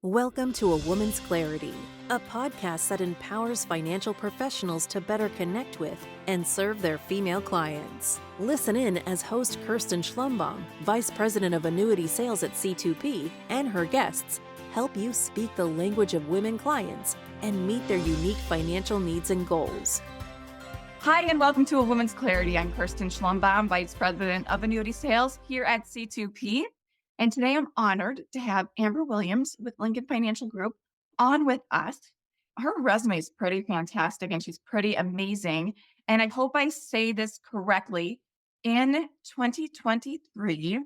Welcome to A Woman's Clarity, a podcast that empowers financial professionals to better connect with and serve their female clients. Listen in as host Kirsten Schlumbohm, Vice President of Annuity Sales at C2P, and her guests help you speak the language of women clients and meet their unique financial needs and goals. Hi, and welcome to A Woman's Clarity. I'm Kirsten Schlumbohm, Vice President of Annuity Sales here at C2P. And today I'm honored to have Amber Williams with Lincoln Financial Group on with us. Her resume is pretty fantastic and she's pretty amazing. And I hope I say this correctly. In 2023,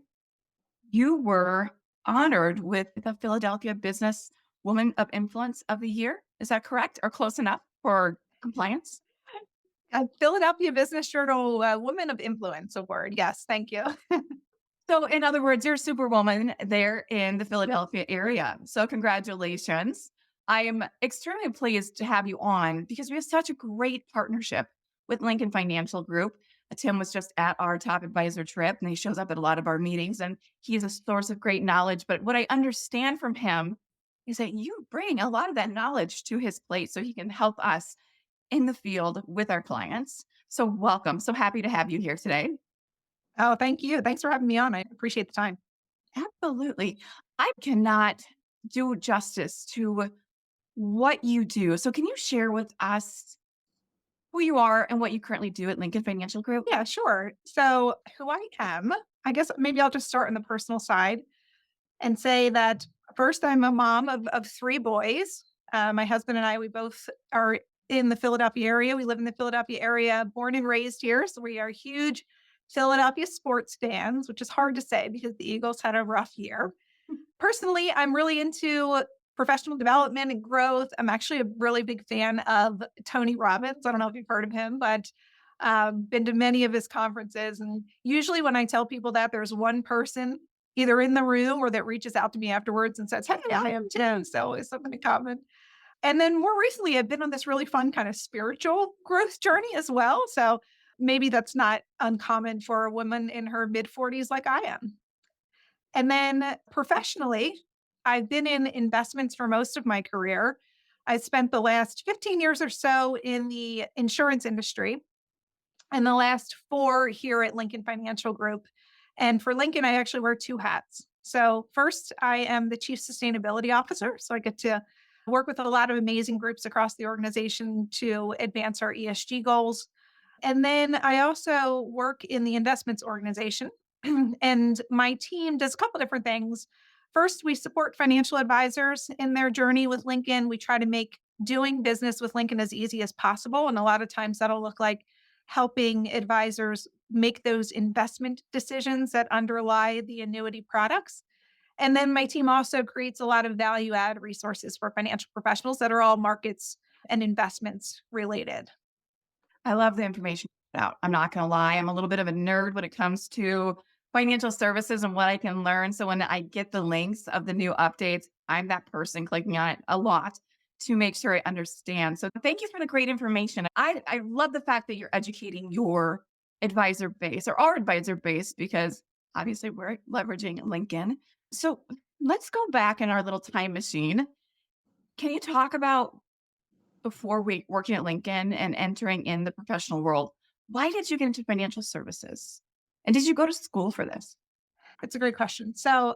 you were honored with the Philadelphia Business Woman of Influence of the Year. Is that correct or close enough for compliance? Philadelphia Business Journal Woman of Influence Award. Yes, thank you. So in other words, you're a superwoman there in the Philadelphia area. So congratulations. I am extremely pleased to have you on because we have such a great partnership with Lincoln Financial Group. Tim was just at our top advisor trip and he shows up at a lot of our meetings and he's a source of great knowledge. But what I understand from him is that you bring a lot of that knowledge to his plate so he can help us in the field with our clients. So welcome. So happy to have you here today. Oh, thank you. Thanks for having me on. I appreciate the time. Absolutely. I cannot do justice to what you do. So can you share with us who you are and what you currently do at Lincoln Financial Group? Yeah, sure. So, who I am, I guess maybe I'll just start on the personal side and say that first, I'm a mom of three boys. My husband and I, we both are in the Philadelphia area. We live in the Philadelphia area, born and raised here. So, we are huge Philadelphia sports fans, which is hard to say because the Eagles had a rough year. Personally, I'm really into professional development and growth. I'm actually a really big fan of Tony Robbins. I don't know if you've heard of him, but been to many of his conferences. And usually when I tell people that, there's one person either in the room or that reaches out to me afterwards and says, "Hey, I am too." So it's something in common. And then more recently, I've been on this really fun kind of spiritual growth journey as well. So maybe that's not uncommon for a woman in her mid 40s like I am. And then professionally, I've been in investments for most of my career. I spent the last 15 years or so in the insurance industry and the last 4 here at Lincoln Financial Group. And for Lincoln, I actually wear 2 hats. So first, I am the Chief Sustainability Officer. So I get to work with a lot of amazing groups across the organization to advance our ESG goals. And then I also work in the investments organization. And my team does a couple different things. First, we support financial advisors in their journey with Lincoln. We try to make doing business with Lincoln as easy as possible. And a lot of times that'll look like helping advisors make those investment decisions that underlie the annuity products. And then my team also creates a lot of value add resources for financial professionals that are all markets and investments related. I love the information out. I'm not going to lie. I'm a little bit of a nerd when it comes to financial services and what I can learn. So when I get the links of the new updates, I'm that person clicking on it a lot to make sure I understand. So thank you for the great information. I love the fact that you're educating your advisor base or our advisor base because obviously we're leveraging Lincoln. So let's go back in our little time machine. Can you talk about before working at Lincoln and entering in the professional world, why did you get into financial services? And did you go to school for this? It's a great question. So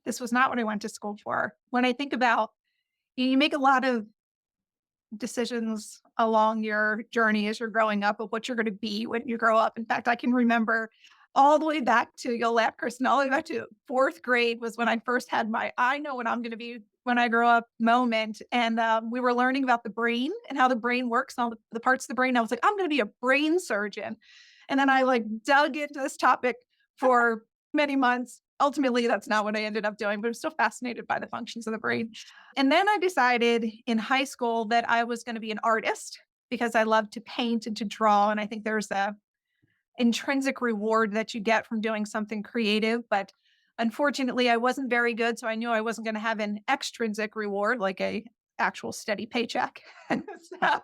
this was not what I went to school for. When I think about, you make a lot of decisions along your journey as you're growing up of what you're going to be when you grow up. In fact, I can remember all the way back to, you'll laugh, Kristen, all the way back to 4th grade was when I first had my, I know what I'm going to be when I grow up moment. And we were learning about the brain and how the brain works and all the parts of the brain. I was like, I'm going to be a brain surgeon. And then I like dug into this topic for many months. Ultimately, that's not what I ended up doing, but I'm still fascinated by the functions of the brain. And then I decided in high school that I was going to be an artist because I love to paint and to draw. And I think there's a intrinsic reward that you get from doing something creative. But unfortunately, I wasn't very good. So I knew I wasn't going to have an extrinsic reward, like a actual steady paycheck.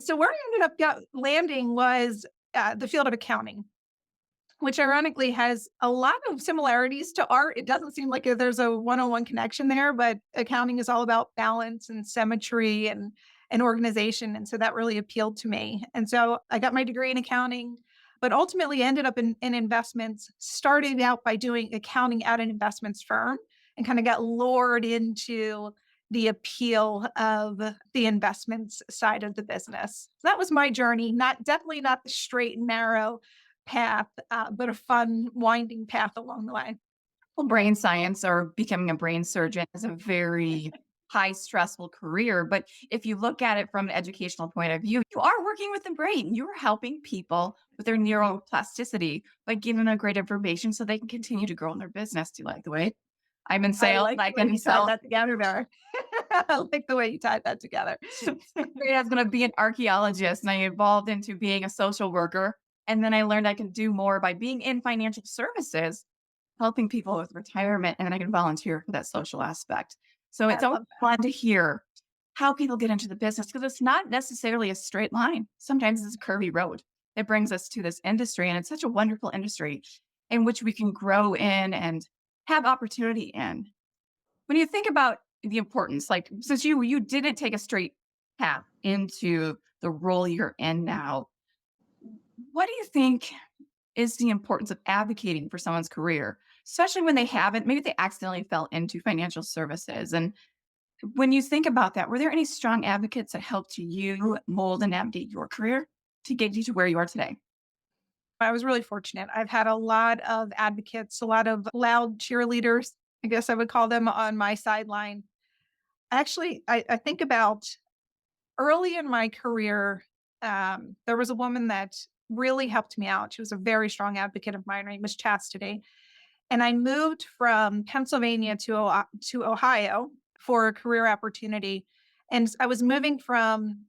So where I ended up landing was the field of accounting, which ironically has a lot of similarities to art. It doesn't seem like there's a one-on-one connection there, but accounting is all about balance and symmetry and organization. And so that really appealed to me. And so I got my degree in accounting, but ultimately ended up in investments, started out by doing accounting at an investments firm and kind of got lured into the appeal of the investments side of the business. So that was my journey, definitely not the straight and narrow path, but a fun winding path along the way. Well, brain science or becoming a brain surgeon is a very high stressful career. But if you look at it from an educational point of view, you are working with the brain. You are helping people with their neuroplasticity by giving them great information so they can continue to grow in their business. Do you like the way I'm in I sales? like I the way can you tied sell. that together there. I like the way you tied that together. I was going to be an archaeologist and I evolved into being a social worker. And then I learned I can do more by being in financial services, helping people with retirement, and then I can volunteer for that social aspect. So I it's always love that. fun to hear how people get into the business because it's not necessarily a straight line. Sometimes it's a curvy road that brings us to this industry. And it's such a wonderful industry in which we can grow in and have opportunity in. When you think about the importance, like since you didn't take a straight path into the role you're in now, what do you think is the importance of advocating for someone's career, especially when they haven't, maybe they accidentally fell into financial services. And when you think about that, were there any strong advocates that helped you mold and navigate your career to get you to where you are today? I was really fortunate. I've had a lot of advocates, a lot of loud cheerleaders, I guess I would call them, on my sideline. Actually, I think about early in my career, there was a woman that really helped me out. She was a very strong advocate of mine. Her name was Chastity. And I moved from Pennsylvania to Ohio for a career opportunity. And I was moving from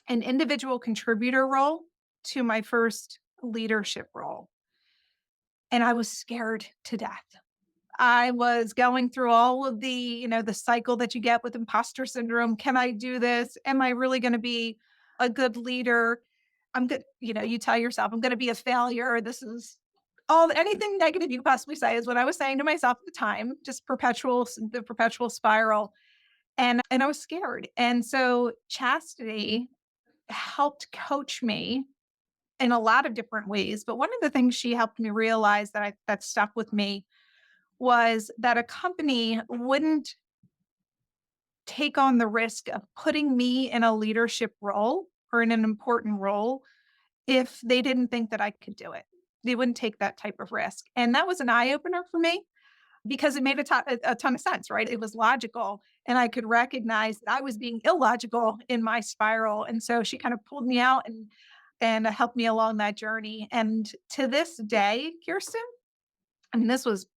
an individual contributor role to my first leadership role. And I was scared to death. I was going through all of the cycle that you get with imposter syndrome. Can I do this? Am I really going to be a good leader? I'm good. You tell yourself, I'm going to be a failure. This is anything negative you could possibly say is what I was saying to myself at the time, just the perpetual spiral. And I was scared. And so Chastity helped coach me in a lot of different ways. But one of the things she helped me realize that stuck with me was that a company wouldn't take on the risk of putting me in a leadership role or in an important role if they didn't think that I could do it. They wouldn't take that type of risk. And that was an eye opener for me because it made a ton of sense, right? It was logical. And I could recognize that I was being illogical in my spiral. And so she kind of pulled me out and helped me along that journey. And to this day, Kirsten, I mean, this was,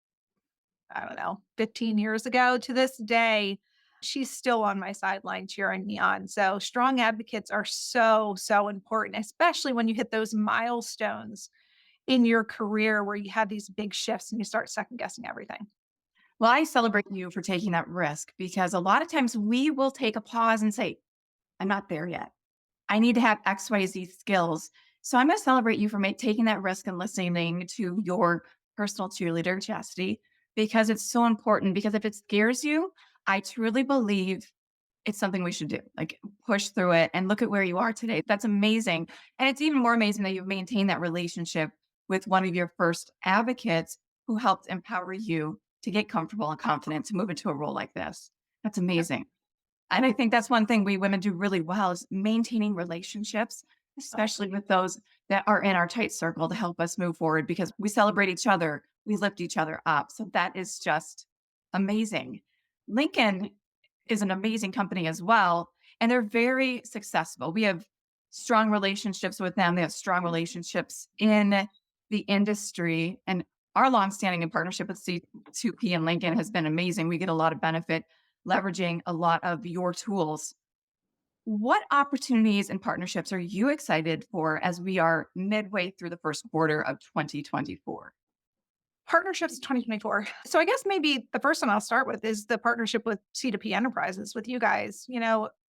I don't know, 15 years ago. To this day, she's still on my sideline cheering me on. So strong advocates are so, so important, especially when you hit those milestones in your career where you have these big shifts and you start second guessing everything. Well, I celebrate you for taking that risk because a lot of times we will take a pause and say, I'm not there yet. I need to have XYZ skills. So I'm going to celebrate you for taking that risk and listening to your personal cheerleader, Chastity, because it's so important. Because if it scares you, I truly believe it's something we should do. Like push through it and look at where you are today. That's amazing. And it's even more amazing that you've maintained that relationship with one of your first advocates who helped empower you to get comfortable and confident to move into a role like this. That's amazing. And I think that's one thing we women do really well is maintaining relationships, especially with those that are in our tight circle to help us move forward because we celebrate each other, we lift each other up. So that is just amazing. Lincoln is an amazing company as well, and they're very successful. We have strong relationships with them. They have strong relationships in the industry, and our longstanding in partnership with C2P and Lincoln has been amazing. We get a lot of benefit leveraging a lot of your tools. What opportunities and partnerships are you excited for as we are midway through the first quarter of 2024? Partnerships 2024. So I guess maybe the first one I'll start with is the partnership with C2P Enterprises with you guys.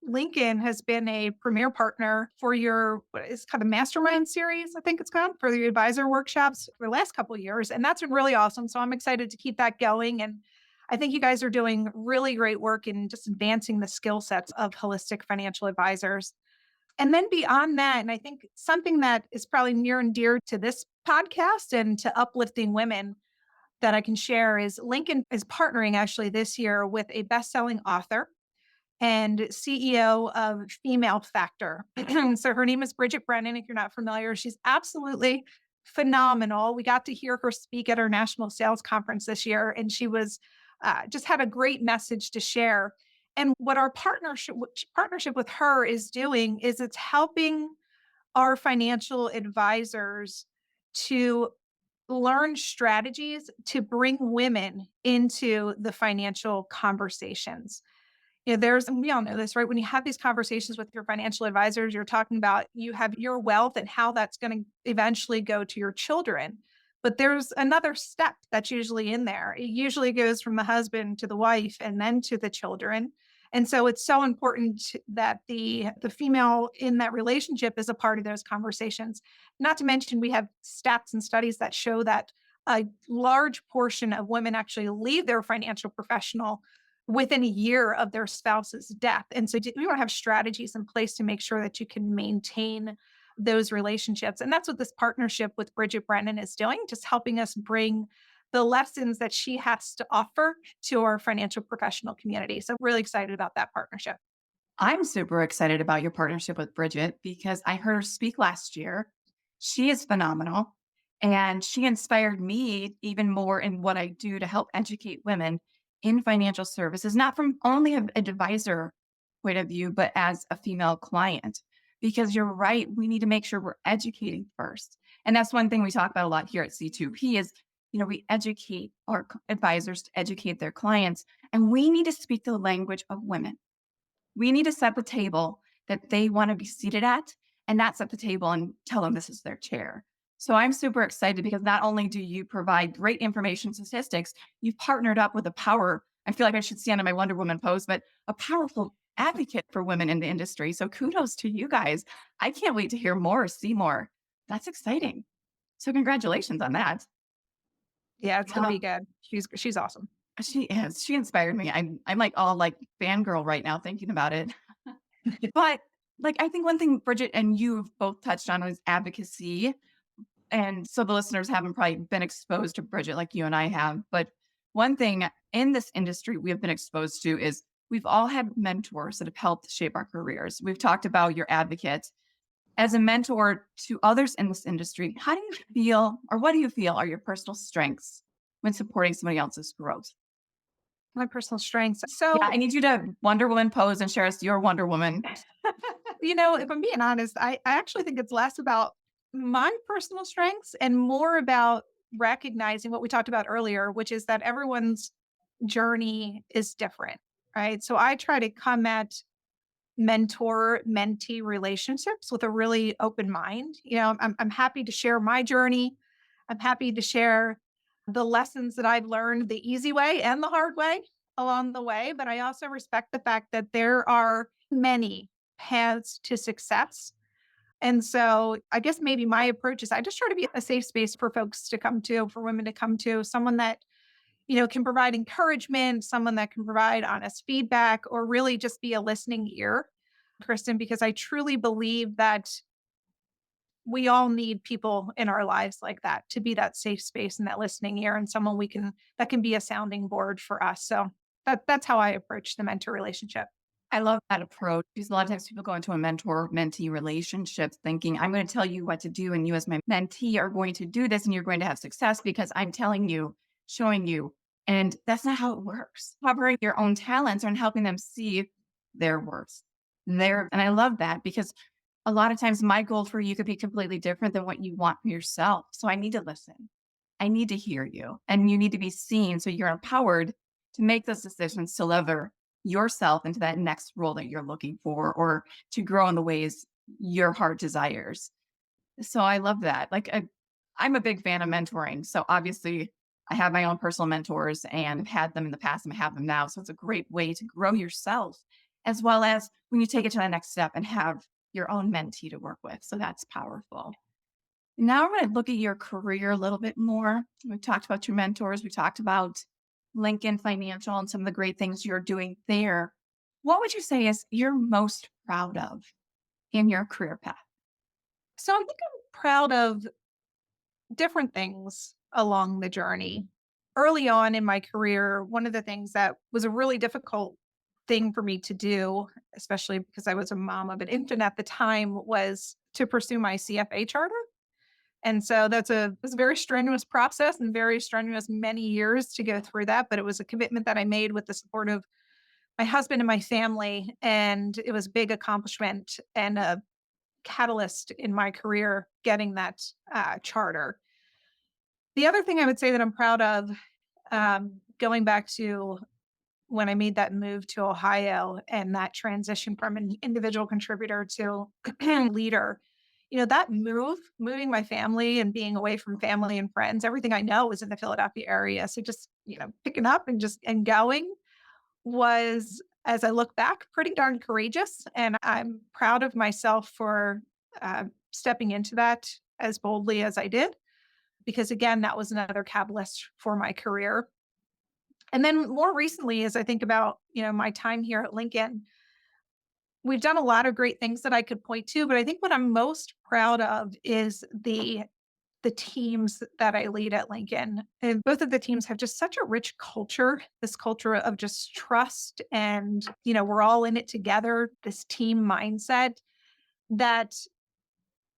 Lincoln has been a premier partner for your what is kind of mastermind series, I think it's called, for the advisor workshops for the last couple of years. And that's been really awesome. So I'm excited to keep that going. And I think you guys are doing really great work in just advancing the skill sets of holistic financial advisors. And then beyond that, and I think something that is probably near and dear to this podcast and to uplifting women that I can share is Lincoln is partnering actually this year with a best-selling author and CEO of Female Factor. So her name is Bridget Brennan. If you're not familiar, she's absolutely phenomenal. We got to hear her speak at our national sales conference this year, and she was just had a great message to share. And what our partnership with her is doing is it's helping our financial advisors to learn strategies to bring women into the financial conversations. And we all know this, right? When you have these conversations with your financial advisors, you're talking about you have your wealth and how that's going to eventually go to your children. But there's another step that's usually in there. It usually goes from the husband to the wife and then to the children. And so it's so important that the female in that relationship is a part of those conversations. Not to mention, we have stats and studies that show that a large portion of women actually leave their financial professional within a year of their spouse's death. And so we want to have strategies in place to make sure that you can maintain those relationships. And that's what this partnership with Bridget Brennan is doing, just helping us bring the lessons that she has to offer to our financial professional community. So really excited about that partnership. I'm super excited about your partnership with Bridget because I heard her speak last year. She is phenomenal. And she inspired me even more in what I do to help educate women in financial services, not from only an advisor point of view, but as a female client. Because you're right, we need to make sure we're educating first. And that's one thing we talk about a lot here at C2P is, we educate our advisors to educate their clients, and we need to speak the language of women. We need to set the table that they want to be seated at and not set the table and tell them this is their chair. So I'm super excited because not only do you provide great information statistics, you've partnered up with I feel like I should stand on my Wonder Woman pose, but a powerful advocate for women in the industry. So kudos to you guys. I can't wait to hear more, see more. That's exciting. So congratulations on that. Yeah, it's gonna be good. She's awesome. She is. She inspired me. I'm like all like fangirl right now thinking about it. But like I think one thing Bridget and you've both touched on is advocacy. And so the listeners haven't probably been exposed to Bridget like you and I have. But one thing in this industry we have been exposed to is we've all had mentors that have helped shape our careers. We've talked about your advocate. As a mentor to others in this industry, how do you feel or what do you feel are your personal strengths when supporting somebody else's growth? My personal strengths. Yeah, I need you to Wonder Woman pose and share us your Wonder Woman. If I'm being honest, I actually think it's less about my personal strengths and more about recognizing what we talked about earlier, which is that everyone's journey is different, right? So I try to come at mentor mentee relationships with a really open mind. I'm happy to share my journey. I'm happy to share the lessons that I've learned the easy way and the hard way along the way. But I also respect the fact that there are many paths to success. And so I guess maybe my approach is I just try to be a safe space for folks to come to, for women to come to, someone that, can provide encouragement, someone that can provide honest feedback, or really just be a listening ear, Kristen, because I truly believe that we all need people in our lives like that to be that safe space and that listening ear and someone that can be a sounding board for us. So that's how I approach the mentor relationship. I love that approach because a lot of times people go into a mentor-mentee relationship thinking, I'm going to tell you what to do, and you as my mentee are going to do this, and you're going to have success because I'm telling you, showing you. And that's not how it works. Covering your own talents and helping them see their worth. And I love that because a lot of times my goal for you could be completely different than what you want for yourself. So I need to listen. I need to hear you, and you need to be seen so you're empowered to make those decisions to lever yourself into that next role that you're looking for or to grow in the ways your heart desires. So I love that. I'm a big fan of mentoring. So obviously I have my own personal mentors and I've had them in the past and I have them now. So it's a great way to grow yourself, as well as when you take it to the next step and have your own mentee to work with. So that's powerful. Now we're going to look at your career a little bit more. We talked about your mentors. We talked about Lincoln Financial and some of the great things you're doing there. What would you say is you're most proud of in your career path? So I think I'm proud of different things along the journey. Early on in my career, one of the things that was a really difficult thing for me to do, especially because I was a mom of an infant at the time, was to pursue my CFA charter. And so it was a very strenuous process and very strenuous many years to go through that. But it was a commitment that I made with the support of my husband and my family. And it was a big accomplishment and a catalyst in my career getting that charter. The other thing I would say that I'm proud of, going back to when I made that move to Ohio and that transition from an individual contributor to leader, that moving my family and being away from family and friends, everything I know was in the Philadelphia area. So just, picking up and going was, as I look back, pretty darn courageous. And I'm proud of myself for stepping into that as boldly as I did, because again, that was another catalyst for my career. And then more recently, as I think about, my time here at Lincoln, we've done a lot of great things that I could point to, but I think what I'm most proud of is the teams that I lead at Lincoln. And both of the teams have just such a rich culture, this culture of just trust and, we're all in it together, this team mindset that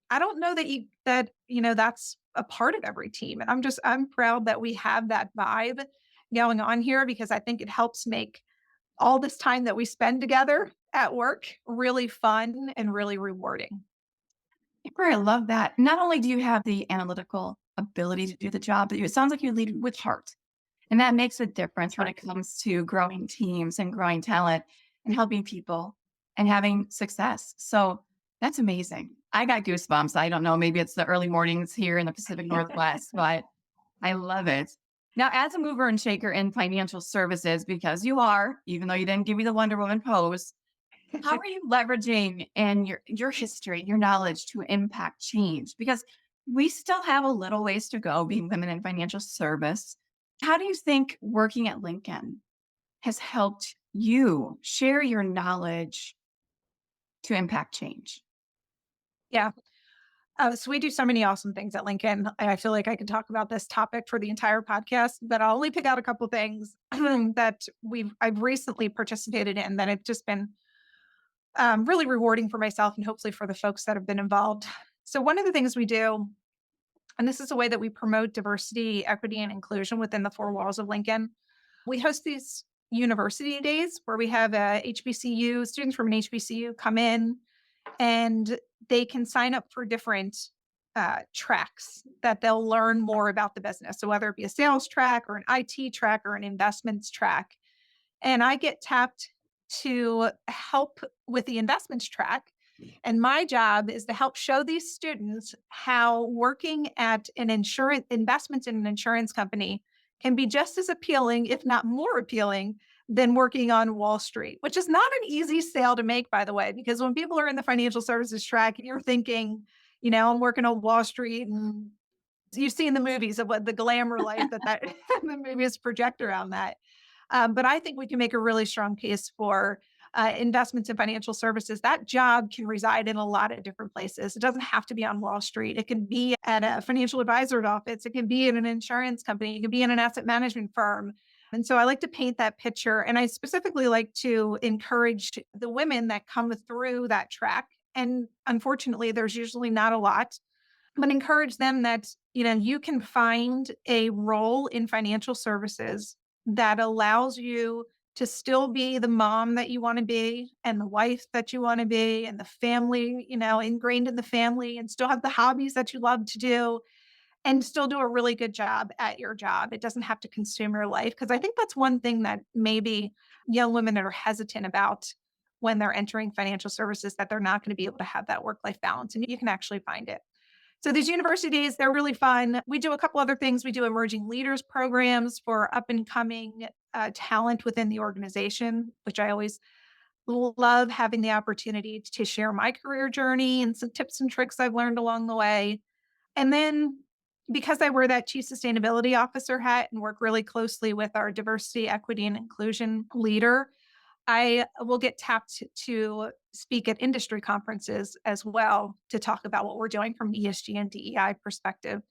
I don't know that's a part of every team. And I'm proud that we have that vibe going on here, because I think it helps make all this time that we spend together at work really fun and really rewarding. I love that. Not only do you have the analytical ability to do the job, but it sounds like you lead with heart. And that makes a difference when it comes to growing teams and growing talent and helping people and having success. So that's amazing. I got goosebumps. I don't know. Maybe it's the early mornings here in the Pacific Northwest, but I love it. Now, as a mover and shaker in financial services, because you are, even though you didn't give me the Wonder Woman pose, how are you leveraging and your history, your knowledge to impact change? Because we still have a little ways to go being women in financial service. How do you think working at Lincoln has helped you share your knowledge to impact change? Yeah. So we do so many awesome things at Lincoln. I feel like I could talk about this topic for the entire podcast, but I'll only pick out a couple things that I've recently participated in that have just been really rewarding for myself and hopefully for the folks that have been involved. So one of the things we do, and this is a way that we promote diversity, equity, and inclusion within the four walls of Lincoln. We host these university days where we have HBCU students from an HBCU come in, and they can sign up for different tracks that they'll learn more about the business. So whether it be a sales track or an IT track or an investments track, and I get tapped to help with the investments track. And my job is to help show these students how working at an insurance investments in an insurance company can be just as appealing, if not more appealing, than working on Wall Street, which is not an easy sale to make, by the way, because when people are in the financial services track, you're thinking, I'm working on Wall Street, and you've seen the movies of what the glamour life that the movies project around that. But I think we can make a really strong case for investments in financial services. That job can reside in a lot of different places. It doesn't have to be on Wall Street. It can be at a financial advisor's office. It can be in an insurance company. It can be in an asset management firm. And so I like to paint that picture. And I specifically like to encourage the women that come through that track. And unfortunately, there's usually not a lot, but encourage them that, you can find a role in financial services that allows you to still be the mom that you want to be and the wife that you want to be and the family, ingrained in the family, and still have the hobbies that you love to do and still do a really good job at your job. It doesn't have to consume your life. Because I think that's one thing that maybe young women are hesitant about when they're entering financial services, that they're not going to be able to have that work-life balance. And you can actually find it. So these university days, they're really fun. We do a couple other things. We do emerging leaders programs for up and coming talent within the organization, which I always love having the opportunity to share my career journey and some tips and tricks I've learned along the way. And then because I wear that chief sustainability officer hat and work really closely with our diversity, equity, and inclusion leader, I will get tapped to speak at industry conferences as well to talk about what we're doing from ESG and DEI perspective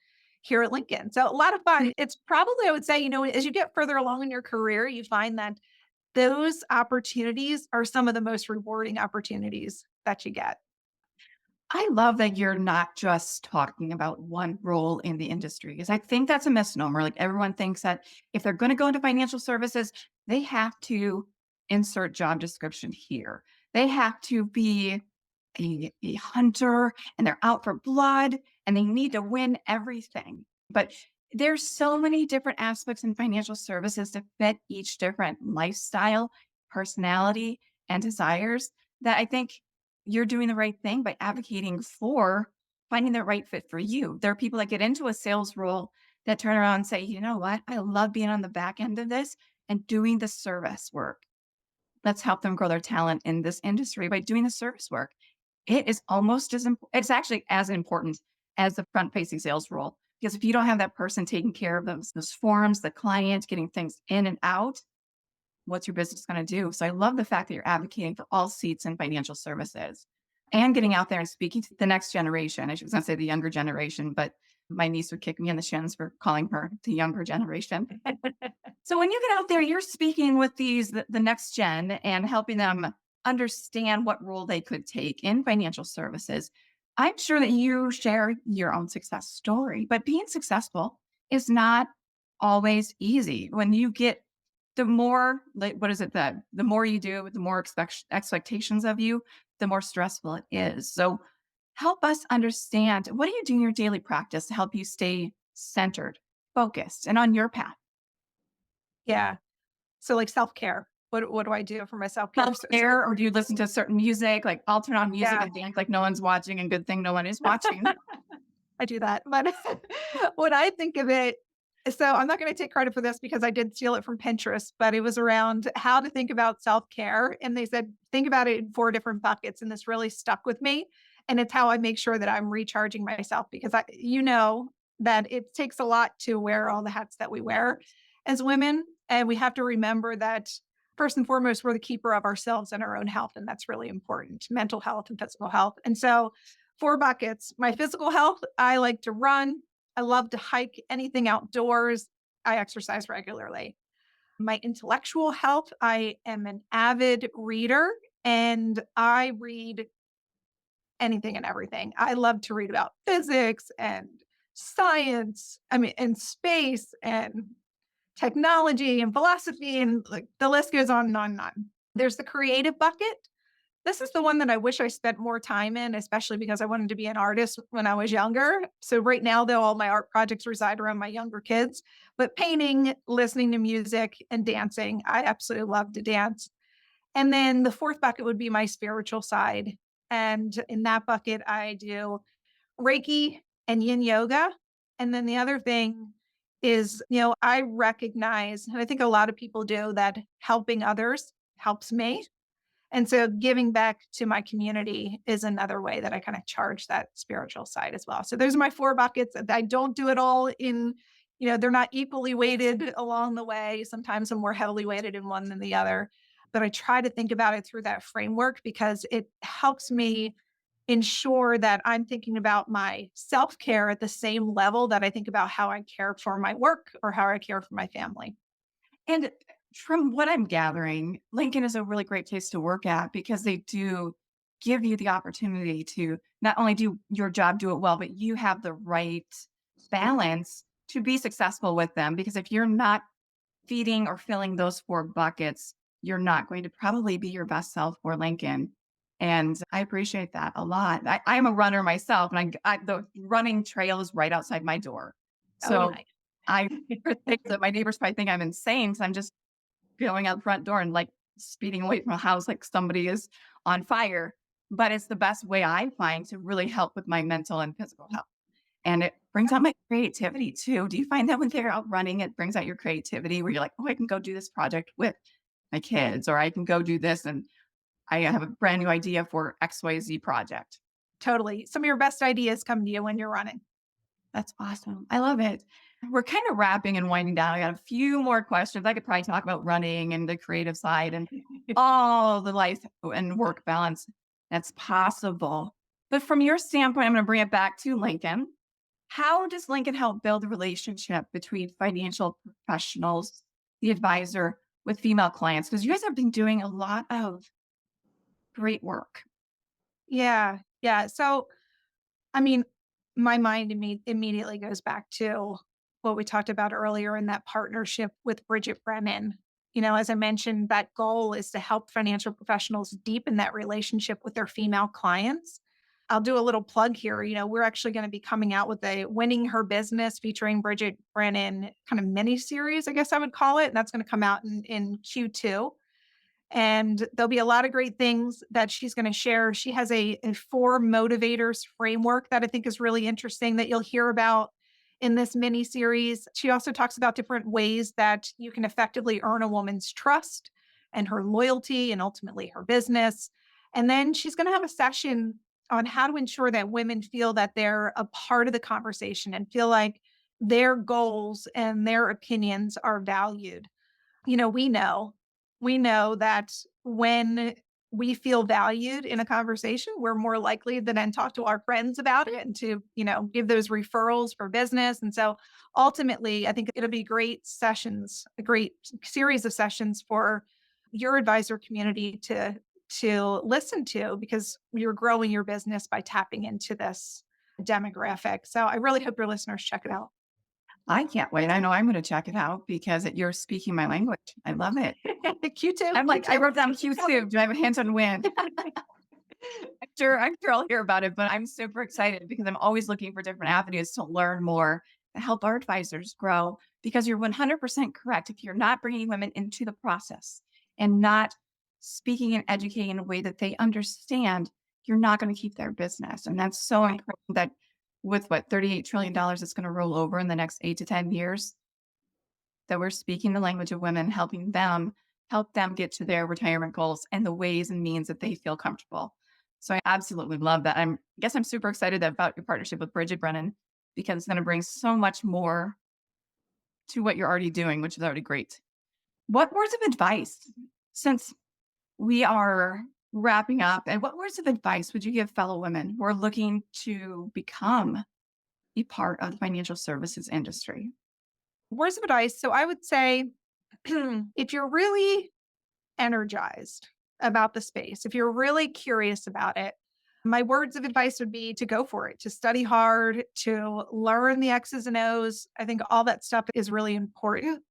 here at Lincoln. So a lot of fun. It's probably, I would say, as you get further along in your career, you find that those opportunities are some of the most rewarding opportunities that you get. I love that you're not just talking about one role in the industry because I think that's a misnomer. Like everyone thinks that if they're going to go into financial services, they have to insert job description here. They have to be a hunter and they're out for blood and they need to win everything. But there's so many different aspects in financial services to fit each different lifestyle, personality, and desires that I think you're doing the right thing by advocating for finding the right fit for you. There are people that get into a sales role that turn around and say, you know what? I love being on the back end of this and doing the service work. Let's help them grow their talent in this industry by doing the service work. It is almost as it's actually as important as the front facing sales role. Because if you don't have that person taking care of those forms, the client, getting things in and out, what's your business going to do? So I love the fact that you're advocating for all seats in financial services and getting out there and speaking to the next generation. I was going to say the younger generation, but my niece would kick me in the shins for calling her the younger generation. So when you get out there, you're speaking with the next gen and helping them understand what role they could take in financial services. I'm sure that you share your own success story, but being successful is not always easy. When you get the more, like, what is it that the more you do, the more expectations of you, the more stressful it is. So help us understand, what do you do in your daily practice to help you stay centered, focused, and on your path? Yeah. So like self-care. What do I do for my self-care? Self-care, or do you listen to certain music? Like, I'll turn on music Yeah. and dance like no one's watching, and good thing no one is watching. I do that. But when I think of it, so I'm not going to take credit for this because I did steal it from Pinterest, but it was around how to think about self-care. And they said, think about it in 4 different buckets. And this really stuck with me. And it's how I make sure that I'm recharging myself because that it takes a lot to wear all the hats that we wear as women. And we have to remember that first and foremost, we're the keeper of ourselves and our own health. And that's really important, mental health and physical health. And so 4 buckets. My physical health, I like to run. I love to hike, anything outdoors. I exercise regularly. My intellectual health, I am an avid reader and I read anything and everything. I love to read about physics and science, and space and technology and philosophy, and like the list goes on and on and on. There's the creative bucket. This is the one that I wish I spent more time in, especially because I wanted to be an artist when I was younger. So right now, though, all my art projects reside around my younger kids. But painting, listening to music, and dancing, I absolutely love to dance. And then the fourth bucket would be my spiritual side. And in that bucket, I do Reiki and yin yoga. And then the other thing is, I recognize, and I think a lot of people do, that helping others helps me. And so giving back to my community is another way that I kind of charge that spiritual side as well. So those are my 4 buckets. I don't do it all in, they're not equally weighted along the way. Sometimes I'm more heavily weighted in one than the other. But I try to think about it through that framework because it helps me ensure that I'm thinking about my self-care at the same level that I think about how I care for my work or how I care for my family. And from what I'm gathering, Lincoln is a really great place to work at because they do give you the opportunity to not only do your job, do it well, but you have the right balance to be successful with them. Because if you're not feeding or filling those 4 buckets, you're not going to probably be your best self for Lincoln. And I appreciate that a lot. I'm a runner myself, and the running trail is right outside my door. Oh, So nice. I think that my neighbors probably think I'm insane. So I'm just going out the front door and like speeding away from a house like somebody is on fire. But it's the best way I find to really help with my mental and physical health. And it brings out my creativity too. Do you find that when they're out running, it brings out your creativity where you're like, oh, I can go do this project with my kids, or I can go do this and I have a brand new idea for XYZ project. Totally. Some of your best ideas come to you when you're running. That's awesome. I love it. We're kind of wrapping and winding down. I got a few more questions. I could probably talk about running and the creative side and all the life and work balance that's possible. But from your standpoint, I'm going to bring it back to Lincoln. How does Lincoln help build a relationship between financial professionals, the advisor, with female clients? Because you guys have been doing a lot of great work. Yeah. Yeah. So, I mean, my mind immediately goes back to what we talked about earlier in that partnership with Bridget Brennan. As I mentioned, that goal is to help financial professionals deepen that relationship with their female clients. I'll do a little plug here. We're actually going to be coming out with a Winning Her Business featuring Bridget Brennan kind of mini series, I guess I would call it. And that's going to come out in Q2. And there'll be a lot of great things that she's going to share. She has a 4 motivators framework that I think is really interesting that you'll hear about in this mini series. She also talks about different ways that you can effectively earn a woman's trust and her loyalty and ultimately her business. And then she's going to have a session on how to ensure that women feel that they're a part of the conversation and feel like their goals and their opinions are valued. You know, we know we know that when we feel valued in a conversation, we're more likely to then talk to our friends about it and to, give those referrals for business. And so ultimately, I think it'll be great sessions, a great series of sessions for your advisor community to listen to because you're growing your business by tapping into this demographic. So I really hope your listeners check it out. I can't wait. I know I'm going to check it out because you're speaking my language. I love it. Q2. I'm like, I wrote down Q2. Do I have a hint on when? I'm sure I'll hear about it, but I'm super excited because I'm always looking for different avenues to learn more to help our advisors grow. Because you're 100% correct. If you're not bringing women into the process and not speaking and educating in a way that they understand, you're not going to keep their business. And that's so important that with what $38 trillion is going to roll over in the next 8 to 10 years, that we're speaking the language of women, help them get to their retirement goals and the ways and means that they feel comfortable. So I absolutely love that. I guess I'm super excited about your partnership with Bridget Brennan because it's going to bring so much more to what you're already doing, which is already great. What words of advice, since we are wrapping up, and what words of advice would you give fellow women who are looking to become a part of the financial services industry? Words of advice. So I would say if you're really energized about the space, if you're really curious about it, my words of advice would be to go for it, to study hard, to learn the X's and O's. I think all that stuff is really important.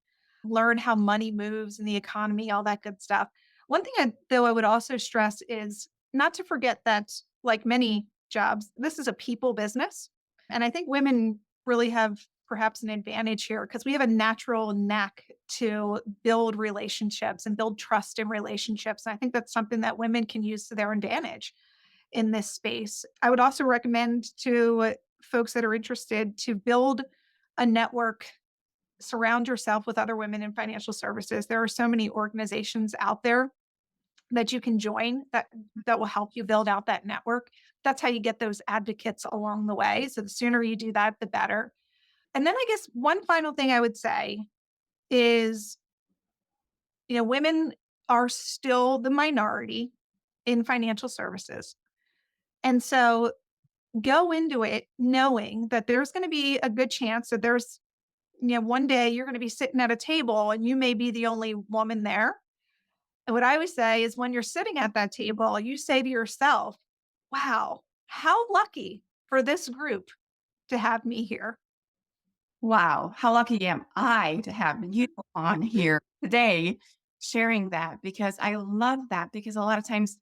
Learn how money moves in the economy, all that good stuff. One thing, though, I would also stress is not to forget that, like many jobs, this is a people business. And I think women really have perhaps an advantage here because we have a natural knack to build relationships and build trust in relationships. And I think that's something that women can use to their advantage in this space. I would also recommend to folks that are interested to build a network, surround yourself with other women in financial services. There are so many organizations out there that you can join that will help you build out that network. That's how you get those advocates along the way. So the sooner you do that, the better. And then I guess one final thing I would say is, women are still the minority in financial services. And so go into it knowing that there's going to be a good chance that there's, one day you're going to be sitting at a table and you may be the only woman there. And what I always say is when you're sitting at that table, you say to yourself, wow, how lucky for this group to have me here. Wow, how lucky am I to have you on here today sharing that because I love that because a lot of times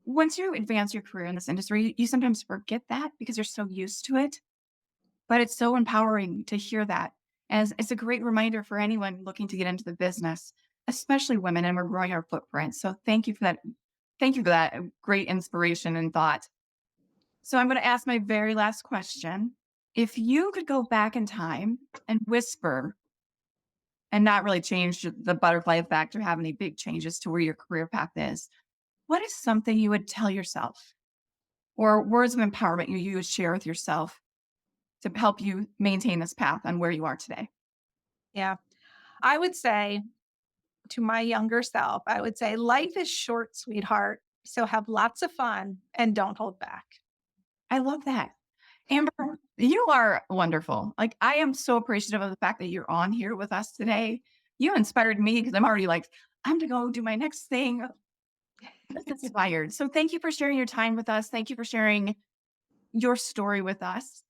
once you advance your career in this industry, you sometimes forget that because you're so used to it. But it's so empowering to hear that. As it's a great reminder for anyone looking to get into the business, especially women, and we're growing our footprint. So thank you for that. Thank you for that great inspiration and thought. So I'm going to ask my very last question. If you could go back in time and whisper and not really change the butterfly effect or have any big changes to where your career path is, what is something you would tell yourself or words of empowerment you would share with yourself to help you maintain this path on where you are today? Yeah. I would say to my younger self, I would say, life is short, sweetheart. So have lots of fun and don't hold back. I love that. Amber, you are wonderful. Like, I am so appreciative of the fact that you're on here with us today. You inspired me because I'm already like, I'm going to go do my next thing. That's inspired. So thank you for sharing your time with us. Thank you for sharing your story with us.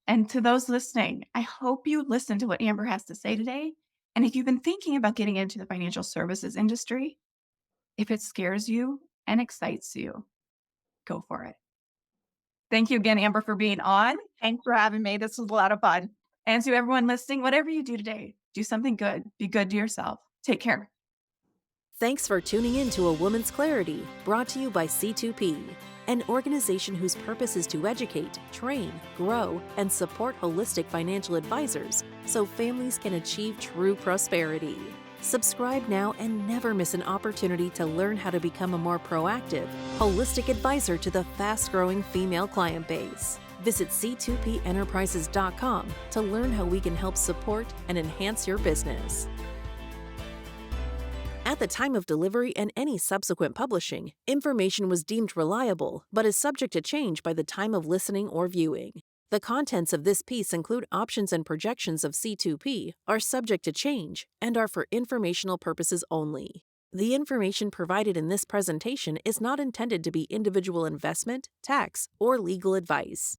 And to those listening, I hope you listen to what Amber has to say today. And if you've been thinking about getting into the financial services industry, if it scares you and excites you, go for it. Thank you again, Amber, for being on. Thanks for having me. This was a lot of fun. And to everyone listening, whatever you do today, do something good. Be good to yourself. Take care. Thanks for tuning in to A Woman's Clarity, brought to you by C2P, an organization whose purpose is to educate, train, grow, and support holistic financial advisors so families can achieve true prosperity. Subscribe now and never miss an opportunity to learn how to become a more proactive, holistic advisor to the fast-growing female client base. Visit c2penterprises.com to learn how we can help support and enhance your business. At the time of delivery and any subsequent publishing, information was deemed reliable but is subject to change by the time of listening or viewing. The contents of this piece include options and projections of C2P, are subject to change, and are for informational purposes only. The information provided in this presentation is not intended to be individual investment, tax, or legal advice.